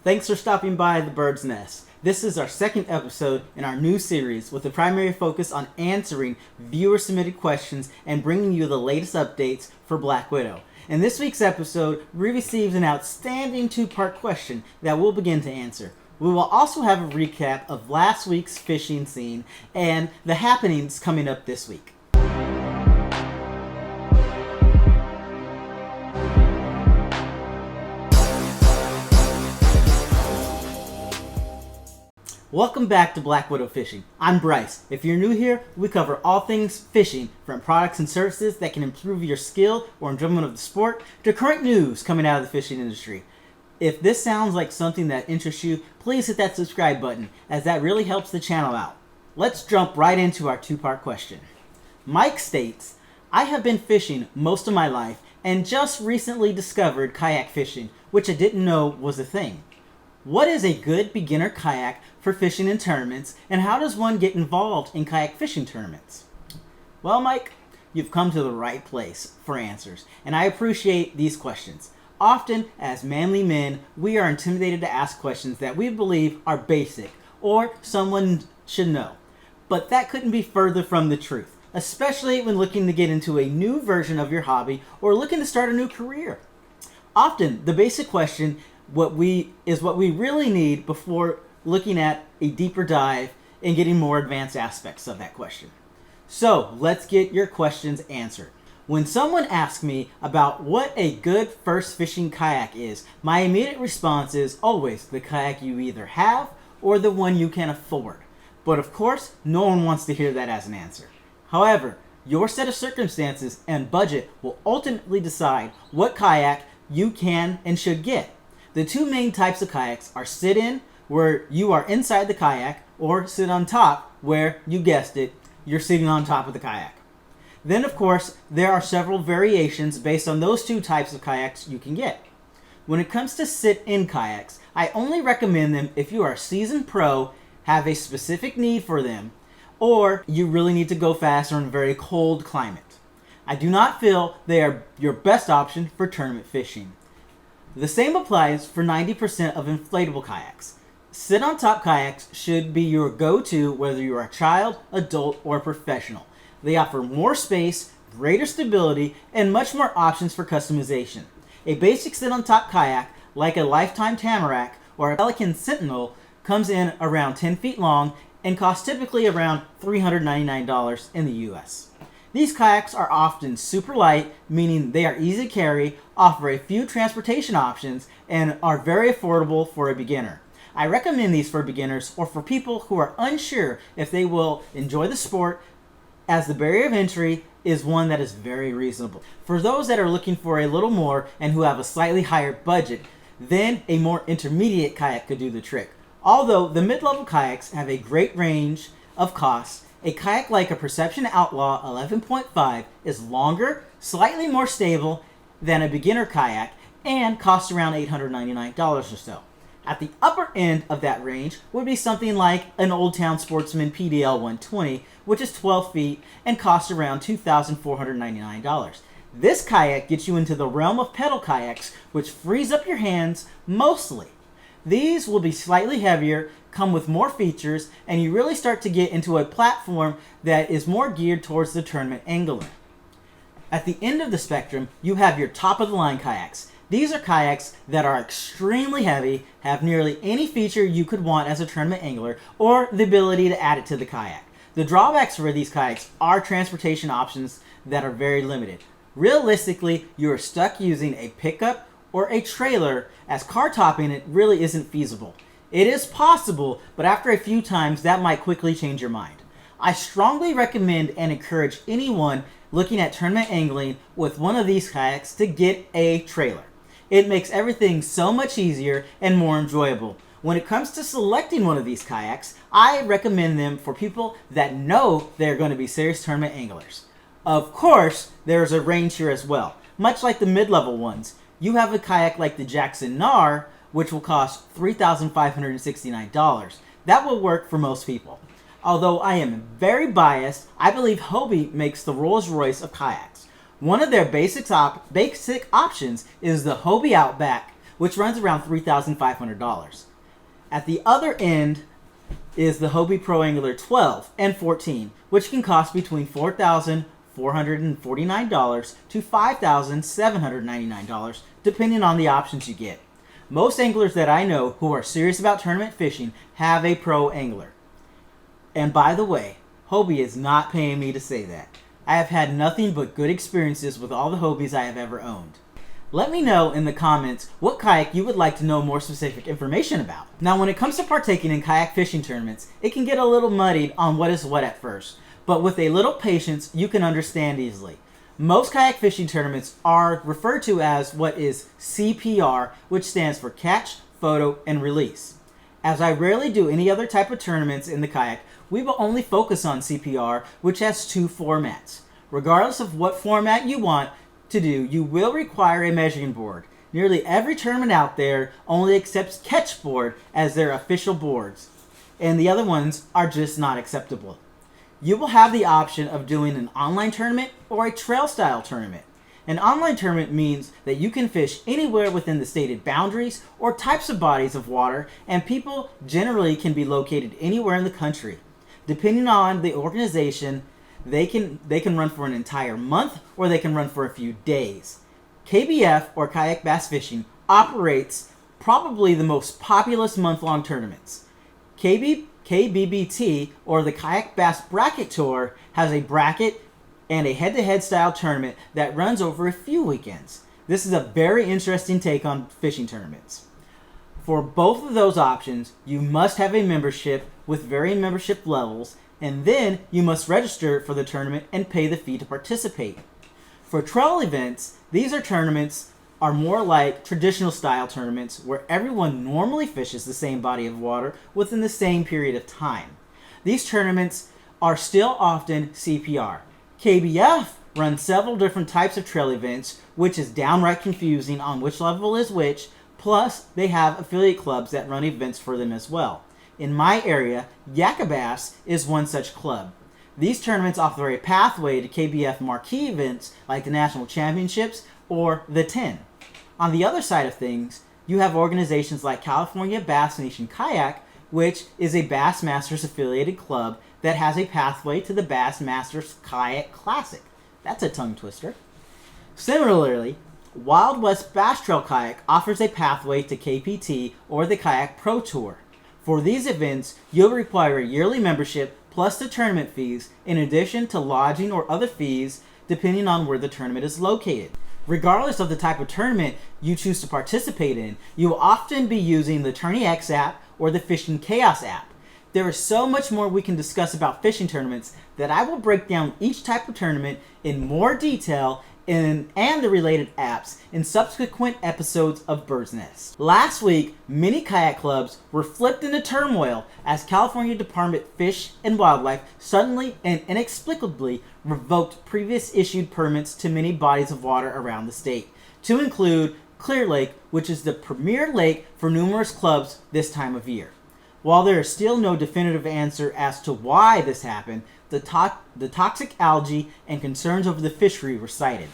Thanks for stopping by the Bird's Nest. This is our second episode in our new series with the primary focus on answering viewer-submitted questions and bringing you the latest updates for Black Widow. In this week's episode, we received an outstanding two-part question that we'll begin to answer. We will also have a recap of last week's fishing scene and the happenings coming up this week. Welcome back to Black Widow Fishing. I'm Bryce. If you're new here, we cover all things fishing, from products and services that can improve your skill or enjoyment of the sport, to current news coming out of the fishing industry. If this sounds like something that interests you, please hit that subscribe button, as that really helps the channel out. Let's jump right into our two-part question. Mike states, I have been fishing most of my life and just recently discovered kayak fishing, which I didn't know was a thing. What is a good beginner kayak for fishing in tournaments, and how does one get involved in kayak fishing tournaments? Well, Mike, you've come to the right place for answers, and I appreciate these questions. Often, as manly men, we are intimidated to ask questions that we believe are basic, or someone should know. But that couldn't be further from the truth, especially when looking to get into a new version of your hobby or looking to start a new career. Often, the basic question what we really need before looking at a deeper dive and getting more advanced aspects of that question. So let's get your questions answered. When someone asks me about what a good first fishing kayak is, my immediate response is always the kayak you either have or the one you can afford. But of course, no one wants to hear that as an answer. However, your set of circumstances and budget will ultimately decide what kayak you can and should get. The two main types of kayaks are sit-in, where you are inside the kayak, or sit on top, where, you guessed it, you're sitting on top of the kayak. Then, of course, there are several variations based on those two types of kayaks you can get. When it comes to sit-in kayaks, I only recommend them if you are a seasoned pro, have a specific need for them, or you really need to go fast or in a very cold climate. I do not feel they are your best option for tournament fishing. The same applies for 90% of inflatable kayaks. Sit-on-top kayaks should be your go-to whether you are a child, adult, or professional. They offer more space, greater stability, and much more options for customization. A basic sit-on-top kayak, like a Lifetime Tamarack or a Pelican Sentinel, comes in around 10 feet long and costs typically around $399 in the US. These kayaks are often super light, meaning they are easy to carry, offer a few transportation options, and are very affordable for a beginner. I recommend these for beginners or for people who are unsure if they will enjoy the sport, as the barrier of entry is one that is very reasonable. For those that are looking for a little more and who have a slightly higher budget, then a more intermediate kayak could do the trick. Although the mid-level kayaks have a great range of costs, a kayak like a Perception Outlaw 11.5 is longer, slightly more stable than a beginner kayak, and costs around $899 or so. At the upper end of that range would be something like an Old Town Sportsman PDL 120, which is 12 feet and costs around $2,499. This kayak gets you into the realm of pedal kayaks, which frees up your hands mostly. These will be slightly heavier, come with more features, and you really start to get into a platform that is more geared towards the tournament angler. At the end of the spectrum, you have your top-of-the-line kayaks. These are kayaks that are extremely heavy, have nearly any feature you could want as a tournament angler, or the ability to add it to the kayak. The drawbacks for these kayaks are transportation options that are very limited. Realistically, you are stuck using a pickup or a trailer, as car topping it really isn't feasible. It is possible, but after a few times that might quickly change your mind. I strongly recommend and encourage anyone looking at tournament angling with one of these kayaks to get a trailer. It makes everything so much easier and more enjoyable. When it comes to selecting one of these kayaks, I recommend them for people that know they're going to be serious tournament anglers. Of course, there's a range here as well. Much like the mid-level ones, you have a kayak like the Jackson Nar, which will cost $3,569. That will work for most people. Although I am very biased, I believe Hobie makes the Rolls-Royce of kayaks. One of their basic options is the Hobie Outback, which runs around $3,500. At the other end is the Hobie Pro Angler 12 and 14, which can cost between $4,449 to $5,799, depending on the options you get. Most anglers that I know who are serious about tournament fishing have a Pro Angler. And by the way, Hobie is not paying me to say that. I have had nothing but good experiences with all the Hobies I have ever owned. Let me know in the comments what kayak you would like to know more specific information about. Now, when it comes to partaking in kayak fishing tournaments, it can get a little muddied on what is what at first, but with a little patience, you can understand easily. Most kayak fishing tournaments are referred to as what is CPR, which stands for Catch, Photo, and Release. As I rarely do any other type of tournaments in the kayak, we will only focus on CPR, which has two formats. Regardless of what format you want to do, you will require a measuring board. Nearly every tournament out there only accepts catch board as their official boards, and the other ones are just not acceptable. You will have the option of doing an online tournament or a trail style tournament. An online tournament means that you can fish anywhere within the stated boundaries or types of bodies of water, and people generally can be located anywhere in the country. Depending on the organization, they can run for an entire month or they can run for a few days. KBF, or Kayak Bass Fishing, operates probably the most populous month-long tournaments. KBBT, or the Kayak Bass Bracket Tour, has a bracket and a head-to-head style tournament that runs over a few weekends. This is a very interesting take on fishing tournaments. For both of those options, you must have a membership with varying membership levels, and then you must register for the tournament and pay the fee to participate. For trail events, these tournaments are more like traditional style tournaments where everyone normally fishes the same body of water within the same period of time. These tournaments are still often CPR. KBF runs several different types of trail events, which is downright confusing on which level is which, plus they have affiliate clubs that run events for them as well. In my area, Yakabas is one such club. These tournaments offer a pathway to KBF marquee events like the National Championships or the 10. On the other side of things, you have organizations like California Bass Nation Kayak, which is a Bassmasters affiliated club that has a pathway to the Bassmasters Kayak Classic. That's a tongue twister. Similarly, Wild West Bass Trail Kayak offers a pathway to KPT or the Kayak Pro Tour. For these events, you'll require a yearly membership plus the tournament fees, in addition to lodging or other fees depending on where the tournament is located. Regardless of the type of tournament you choose to participate in, you will often be using the TourneyX app or the Fishing Chaos app. There is so much more we can discuss about fishing tournaments that I will break down each type of tournament in more detail and the related apps in subsequent episodes of Bird's Nest. Last week, many kayak clubs were flipped into turmoil as California Department of Fish and Wildlife suddenly and inexplicably revoked previous issued permits to many bodies of water around the state, to include Clearlake, which is the premier lake for numerous clubs this time of year. While there is still no definitive answer as to why this happened, the toxic algae and concerns over the fishery were cited.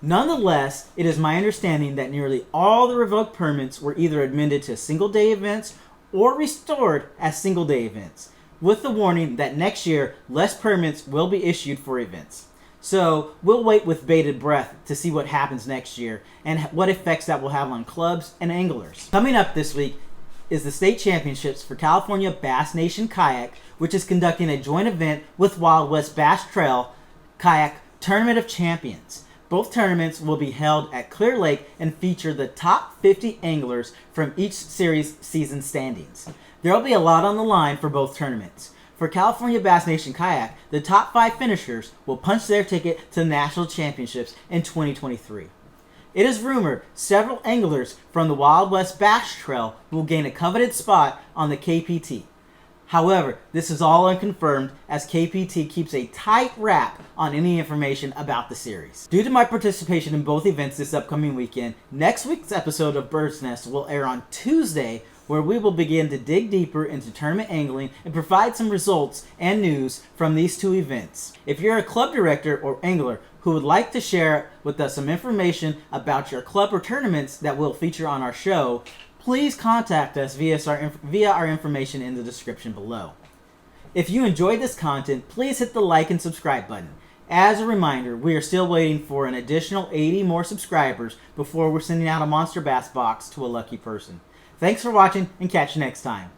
Nonetheless, it is my understanding that nearly all the revoked permits were either amended to single-day events or restored as single-day events, with the warning that next year less permits will be issued for events. So we'll wait with bated breath to see what happens next year and what effects that will have on clubs and anglers. Coming up this week is the state championships for California Bass Nation Kayak, which is conducting a joint event with Wild West Bass Trail Kayak Tournament of Champions. Both tournaments will be held at Clearlake and feature the top 50 anglers from each series season standings. There will be a lot on the line for both tournaments. For California Bass Nation Kayak, the top 5 finishers will punch their ticket to the National Championships in 2023. It is rumored several anglers from the Wild West Bass Trail will gain a coveted spot on the KPT. However, this is all unconfirmed as KPT keeps a tight wrap on any information about the series. Due to my participation in both events this upcoming weekend, next week's episode of Bird's Nest will air on Tuesday, where we will begin to dig deeper into tournament angling and provide some results and news from these two events. If you're a club director or angler who would like to share with us some information about your club or tournaments that we'll feature on our show, please contact us via our information in the description below. If you enjoyed this content, please hit the like and subscribe button. As a reminder, we are still waiting for an additional 80 more subscribers before we're sending out a Monster Bass box to a lucky person. Thanks for watching, and catch you next time.